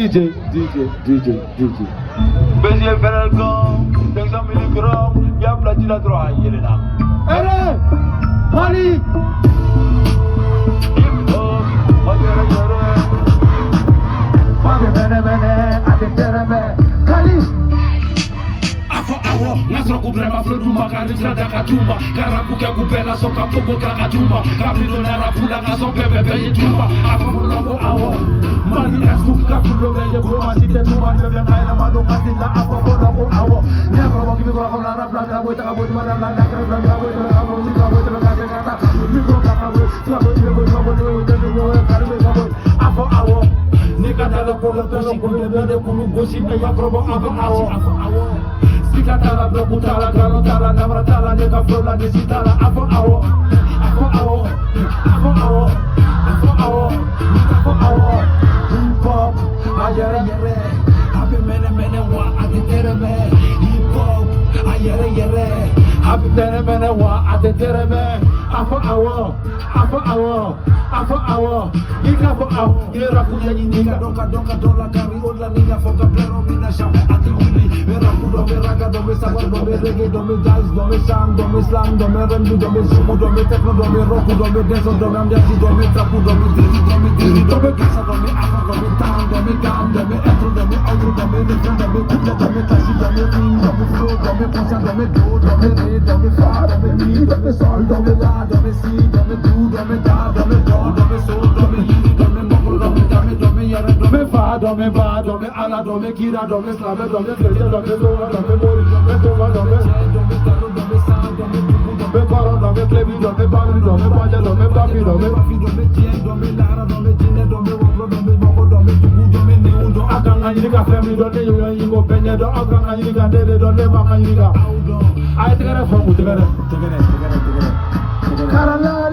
DJ. BG Feralcom, 500 mg, y'a platine à droit, il est là. Allez, Mali. Awo, nasro kubrema floduma karisla dakatuma karaku ke kubela soka pogo kakatuma kapido na rapula kaso pepe pe yituma afo awo mani asu kafulo be yebo masite tuma bebe kaila mado kasila afo awo never walk me go on la rapla ka boita ka boita la la ka boita ka boita ka boita ka mi go ka boita ka boita ka boita afo awo nika tala polo tosi kunde kulu gosi na ya probo afo awo Sikatala, blokutala, galotala, namratala, nekaflola, nesitala, afo awo, hip hop, ayere, happy mene wa, atetereme, hip hop, ayere, happy mene wa, atetereme, afo awo, ikafo awo, ira kuya yinika, doka dola kari, odla niga, foka plero, mina shame, ati wili, vera kudo, vera dome sabar, dome reggae, dome jazz, dome sang, dome slang, dome R&B, dome suku, dome techno, dome roku, dome dance, dome ambiance, dome trapu, dome diri, dome kisa, dome afro, dome town, dome gam, dome intro, dome outro, dome refrain, dome couple, dome classique, dome ring, dome flow, dome concert, dome do, dome re, dome fa, dome mi, dome sol, dome la, dome si, dome do, dome da, dome do, dome soul, dome hi, dome mokro, dome yere, dome fa, dome ba, dome ala, dome kira, dome slave, dome flete, dome loa, dome mori, dome toma, dome stalo, dome sound, dome bubu, dome baro, dome klebi, dome bari, dome baja, dome papi, dome tien, dome lara, dome jine, dome wabro, dome boko, dome tubu, dome neundo, akang anyika family, dome yoyo yingo penye, do akang anyika dede, dome baka anyika. Ay tegere fomu, tegere. Karalari.